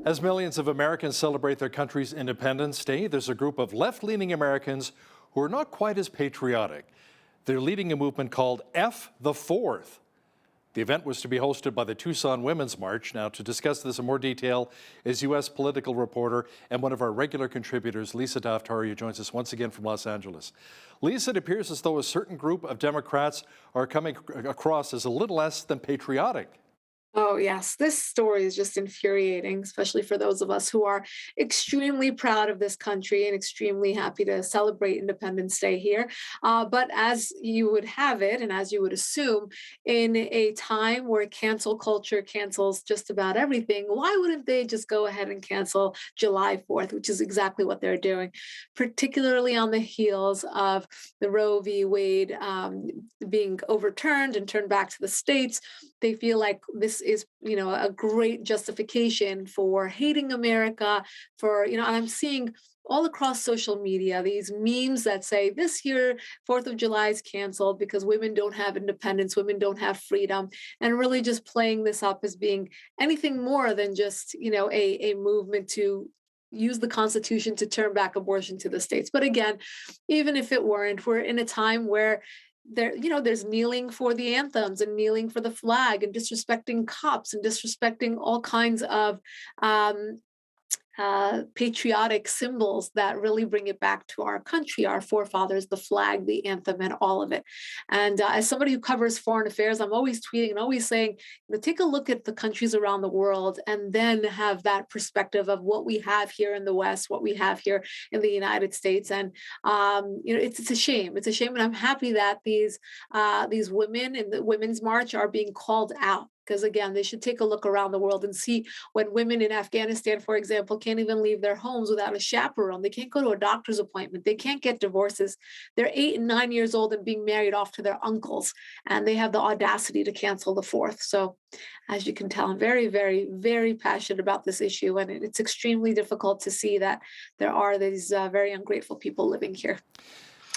As millions of Americans celebrate their country's Independence Day, there's a group of left-leaning Americans who are not quite as patriotic. They're leading a movement called F the Fourth. The event was to be hosted by the Tucson Women's March. Now, to discuss this in more detail is U.S. political reporter and one of our regular contributors, Lisa Daftari, who joins us once again from Los Angeles. Lisa, it appears as though a certain group of Democrats are coming across as a little less than patriotic. Oh, yes. This story is just infuriating, especially for those of us who are extremely proud of this country and extremely happy to celebrate Independence Day here. But as you would have it, and as you would assume, in a time where cancel culture cancels just about everything, why wouldn't they just go ahead and cancel July 4th, which is exactly what they're doing, particularly on the heels of the Roe v. Wade being overturned and turned back to the states. They feel like this is, a great justification for hating America, and I'm seeing all across social media these memes that say this year 4th of July is canceled because women don't have independence, women don't have freedom, and really just playing this up as being anything more than just, a movement to use the Constitution to turn back abortion to the states. But again, even if it weren't, we're in a time where there's kneeling for the anthems and kneeling for the flag and disrespecting cops and disrespecting all kinds of patriotic symbols that really bring it back to our country, our forefathers, the flag, the anthem, and all of it. And as somebody who covers foreign affairs, I'm always tweeting and always saying, take a look at the countries around the world and then have that perspective of what we have here in the West, what we have here in the United States. And, it's a shame. It's a shame. And I'm happy that these women in the Women's March are being called out. Because again, they should take a look around the world and see when women in Afghanistan, for example, can't even leave their homes without a chaperone. They can't go to a doctor's appointment. They can't get divorces. They're 8 and 9 years old and being married off to their uncles. And they have the audacity to cancel the 4th. So as you can tell, I'm very, very, very passionate about this issue. And it's extremely difficult to see that there are these very ungrateful people living here.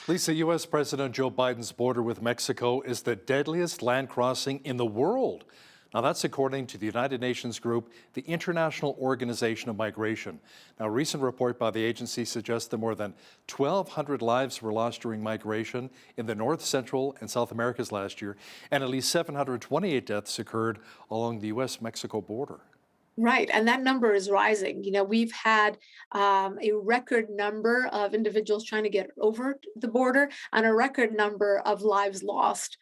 Lisa, U.S. President Joe Biden's border with Mexico is the deadliest land crossing in the world. Now, that's according to the United Nations group, the International Organization of Migration. Now, a recent report by the agency suggests that more than 1,200 lives were lost during migration in the North, Central, and South Americas last year, and at least 728 deaths occurred along the U.S.-Mexico border. Right. And that number is rising. We've had a record number of individuals trying to get over the border and a record number of lives lost.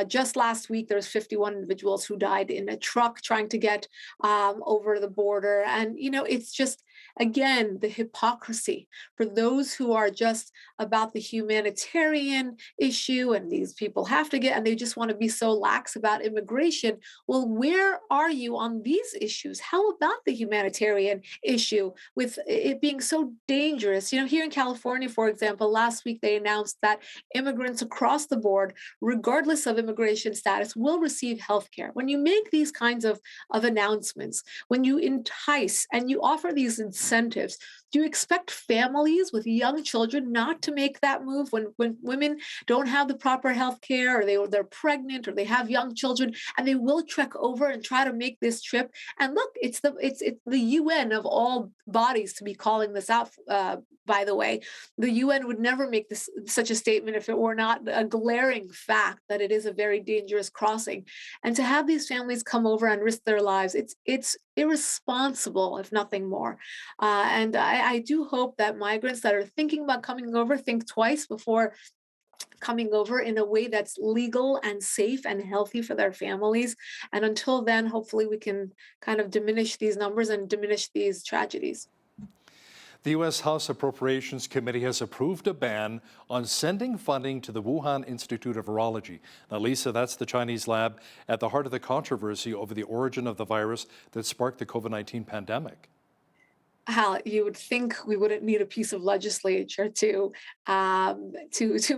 Just last week, there was 51 individuals who died in a truck trying to get over the border. And, it's just, again, the hypocrisy for those who are just about the humanitarian issue and these people have to get, and they just want to be so lax about immigration. Well, where are you on these issues? How about the humanitarian issue with it being so dangerous? Here in California, for example, last week they announced that immigrants across the board, regardless of immigration status, will receive health care. When you make these kinds of announcements, when you entice and you offer these incentives, do you expect families with young children not to make that move when women don't have the proper health care, or they're pregnant, or they have young children, and they will trek over and try to make this trip? And look, it's the UN of all bodies to be calling this out. By the way, the UN would never make such a statement if it were not a glaring fact that it is a very dangerous crossing. And to have these families come over and risk their lives, it's irresponsible, if nothing more. And I do hope that migrants that are thinking about coming over think twice before coming over in a way that's legal and safe and healthy for their families. And until then, hopefully we can kind of diminish these numbers and diminish these tragedies. The U.S. House Appropriations Committee has approved a ban on sending funding to the Wuhan Institute of Virology. Now, Lisa, that's the Chinese lab at the heart of the controversy over the origin of the virus that sparked the COVID-19 pandemic. Hal, you would think we wouldn't need a piece of legislature to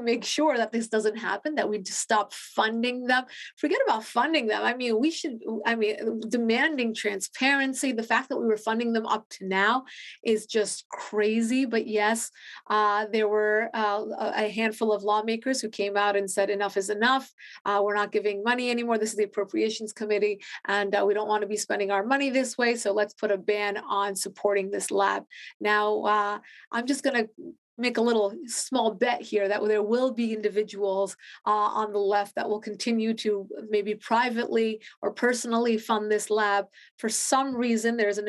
make sure that this doesn't happen, that we just stop funding them. Forget about funding them. I mean, we should. I mean, demanding transparency. The fact that we were funding them up to now is just crazy. But yes, there were a handful of lawmakers who came out and said enough is enough. We're not giving money anymore. This is the Appropriations Committee, and we don't want to be spending our money this way. So let's put a ban on supporting this lab. Now, I'm just going to make a little small bet here that there will be individuals on the left that will continue to maybe privately or personally fund this lab. For some reason there's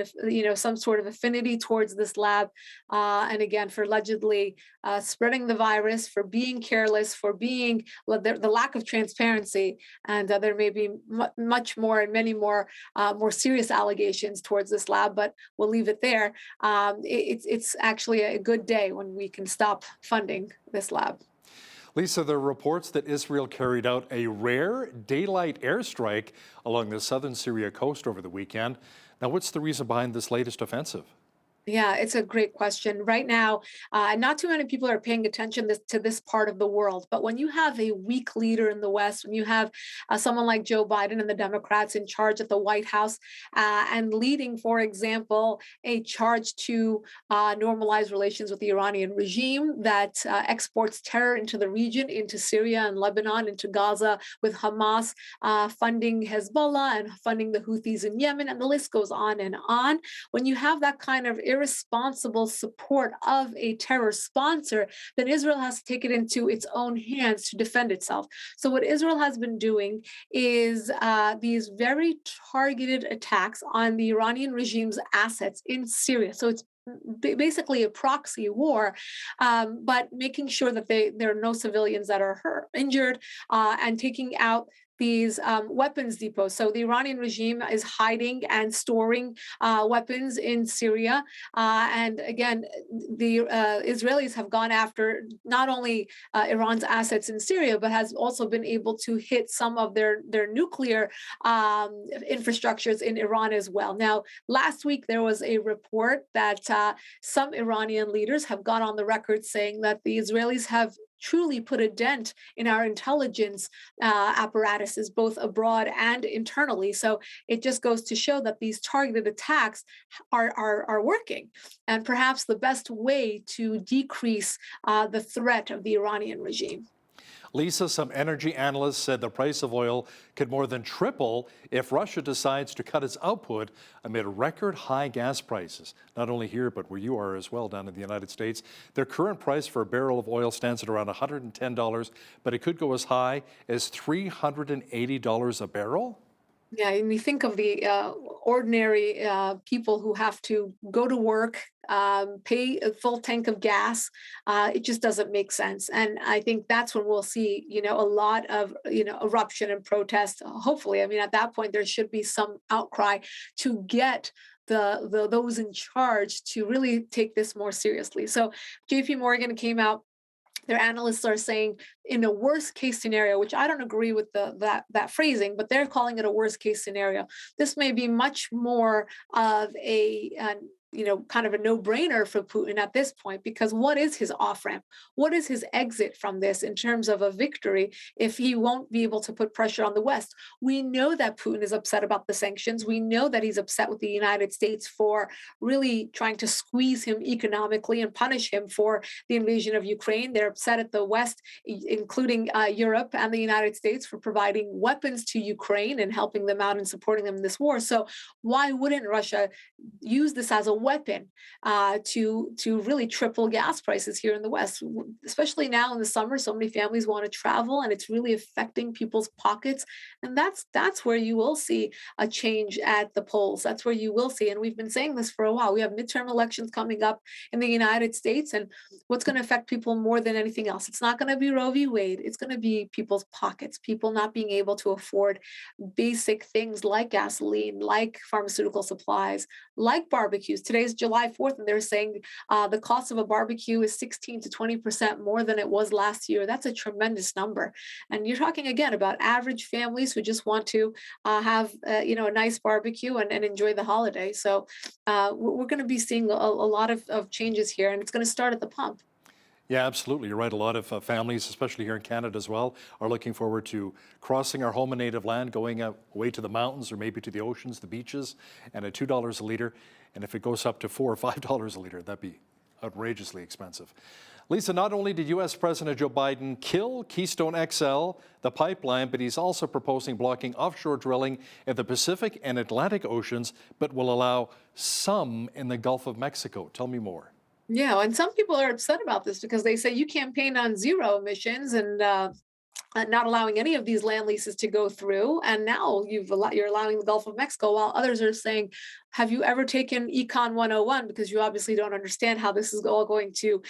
some sort of affinity towards this lab, and again, for allegedly spreading the virus, for being careless, for being the lack of transparency. And there may be much more and many more more serious allegations towards this lab, but we'll leave it there. It's actually a good day when we can stop funding this lab. Lisa, there are reports that Israel carried out a rare daylight airstrike along the southern Syria coast over the weekend. Now, what's the reason behind this latest offensive? Yeah, it's a great question. Right now, not too many people are paying attention to this part of the world. But when you have a weak leader in the West, when you have someone like Joe Biden and the Democrats in charge at the White House and leading, for example, a charge to normalize relations with the Iranian regime that exports terror into the region, into Syria and Lebanon, into Gaza with Hamas, funding Hezbollah and funding the Houthis in Yemen, and the list goes on and on. When you have that kind of irresponsible support of a terror sponsor, then Israel has to take it into its own hands to defend itself. So what Israel has been doing is these very targeted attacks on the Iranian regime's assets in Syria. So it's basically a proxy war, but making sure that there are no civilians that are hurt, injured, and taking out these weapons depots. So the Iranian regime is hiding and storing weapons in Syria. And again, the Israelis have gone after not only Iran's assets in Syria, but has also been able to hit some of their nuclear infrastructures in Iran as well. Now, last week, there was a report that some Iranian leaders have gone on the record saying that the Israelis have truly put a dent in our intelligence apparatuses, both abroad and internally. So it just goes to show that these targeted attacks are working. And perhaps the best way to decrease the threat of the Iranian regime. Lisa, some energy analysts said the price of oil could more than triple if Russia decides to cut its output amid record high gas prices. Not only here, but where you are as well, down in the United States. Their current price for a barrel of oil stands at around $110, but it could go as high as $380 a barrel. Yeah, and you think of the ordinary people who have to go to work, pay a full tank of gas. It just doesn't make sense, and I think that's when we'll see, a lot of, eruption and protest. Hopefully, I mean, at that point, there should be some outcry to get the those in charge to really take this more seriously. So, J.P. Morgan came out. Their analysts are saying in a worst case scenario, which I don't agree with that phrasing, but they're calling it a worst case scenario. This may be much more of kind of a no-brainer for Putin at this point, because what is his off-ramp? What is his exit from this in terms of a victory if he won't be able to put pressure on the West? We know that Putin is upset about the sanctions. We know that he's upset with the United States for really trying to squeeze him economically and punish him for the invasion of Ukraine. They're upset at the West, including Europe and the United States, for providing weapons to Ukraine and helping them out and supporting them in this war. So why wouldn't Russia use this as a weapon to really triple gas prices here in the West, especially now in the summer? So many families want to travel, and it's really affecting people's pockets. And that's where you will see a change at the polls. That's where you will see, and we've been saying this for a while. We have midterm elections coming up in the United States, and what's going to affect people more than anything else? It's not going to be Roe v. Wade. It's going to be people's pockets, people not being able to afford basic things like gasoline, like pharmaceutical supplies, like barbecues. today's July 4th, and they're saying the cost of a barbecue is 16 to 20% more than it was last year. That's a tremendous number. And you're talking again about average families who just want to have a nice barbecue and enjoy the holiday. So we're going to be seeing a lot of changes here, and it's going to start at the pump. Yeah, absolutely. You're right. A lot of families, especially here in Canada as well, are looking forward to crossing our home and native land, going away to the mountains or maybe to the oceans, the beaches, and at $2 a liter. And if it goes up to $4 or $5 a liter, that'd be outrageously expensive. Lisa, not only did U.S. President Joe Biden kill Keystone XL, the pipeline, but he's also proposing blocking offshore drilling in the Pacific and Atlantic Oceans, but will allow some in the Gulf of Mexico. Tell me more. Yeah, and some people are upset about this because they say you campaign on zero emissions and not allowing any of these land leases to go through, and now you're allowing the Gulf of Mexico, while others are saying, have you ever taken Econ 101? Because you obviously don't understand how this is all going to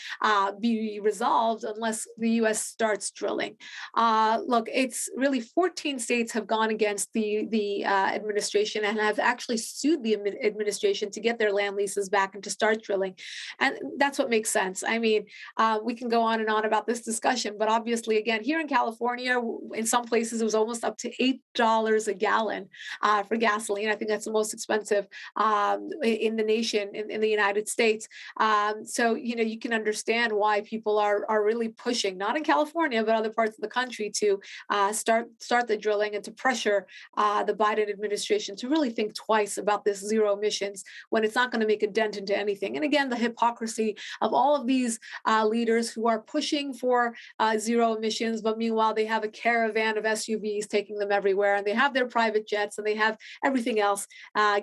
be resolved unless the U.S. starts drilling. Look, it's really 14 states have gone against the administration and have actually sued the administration to get their land leases back and to start drilling. And that's what makes sense. I mean, we can go on and on about this discussion, but obviously, again, here in California, in some places, it was almost up to $8 a gallon for gasoline. I think that's the most expensive in the nation, in the United States. So, you can understand why people are really pushing, not in California, but other parts of the country, to start the drilling and to pressure the Biden administration to really think twice about this zero emissions when it's not going to make a dent into anything. And again, the hypocrisy of all of these leaders who are pushing for zero emissions, but meanwhile, they have a caravan of SUVs taking them everywhere, and they have their private jets, and they have everything else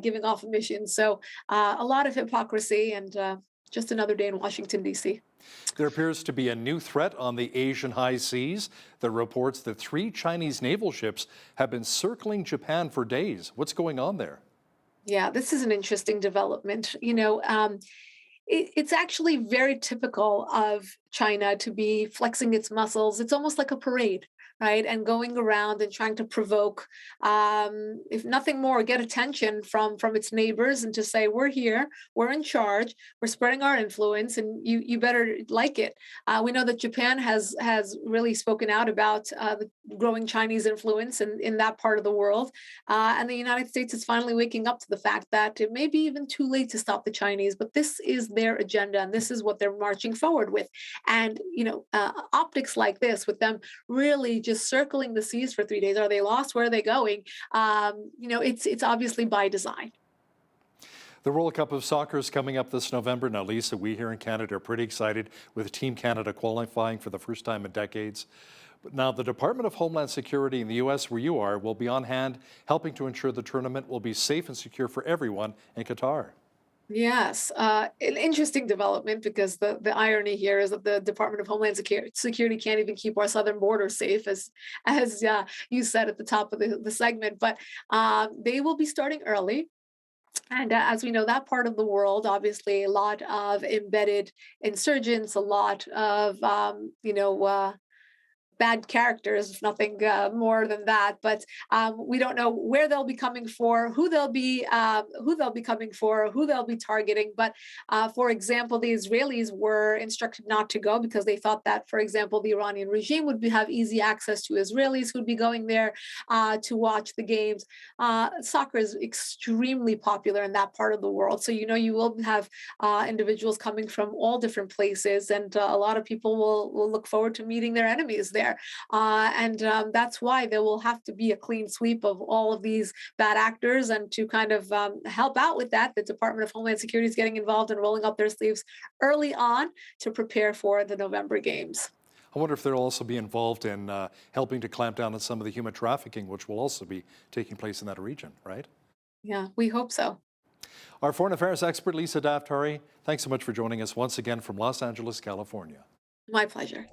giving off emissions. So a lot of hypocrisy, and just another day in Washington, D.C. There appears to be a new threat on the Asian high seas. There are reports that 3 Chinese naval ships have been circling Japan for days. What's going on there? Yeah, this is an interesting development. It's actually very typical of China to be flexing its muscles. It's almost like a parade, right? And going around and trying to provoke, if nothing more, get attention from its neighbors, and to say, we're here, we're in charge, we're spreading our influence, and you better like it. We know that Japan has really spoken out about the growing Chinese influence in that part of the world. And the United States is finally waking up to the fact that it may be even too late to stop the Chinese, but this is their agenda, and this is what they're marching forward with. And, optics like this, with them really just circling the seas for 3 days, are they lost? Where are they going? It's obviously by design. The World Cup of Soccer is coming up this November. Now, Lisa, we here in Canada are pretty excited with Team Canada qualifying for the first time in decades. But now the Department of Homeland Security in the U.S., where you are, will be on hand helping to ensure the tournament will be safe and secure for everyone in Qatar. Yes, an interesting development, because the irony here is that the Department of Homeland Security can't even keep our southern border safe, as you said at the top of the segment. But they will be starting early. And as we know, that part of the world, obviously, a lot of embedded insurgents, a lot of bad characters, if nothing more than that. But we don't know where they'll be coming for, who they'll be coming for, who they'll be targeting. But for example, the Israelis were instructed not to go because they thought that, for example, the Iranian regime would have easy access to Israelis who'd be going there to watch the games. Soccer is extremely popular in that part of the world, so you will have individuals coming from all different places, and a lot of people will look forward to meeting their enemies there. And that's why there will have to be a clean sweep of all of these bad actors. And to kind of help out with that, the Department of Homeland Security is getting involved and rolling up their sleeves early on to prepare for the November games. I wonder if they'll also be involved in helping to clamp down on some of the human trafficking, which will also be taking place in that region, right? Yeah, we hope so. Our foreign affairs expert, Lisa Daftari, thanks so much for joining us once again from Los Angeles, California. My pleasure.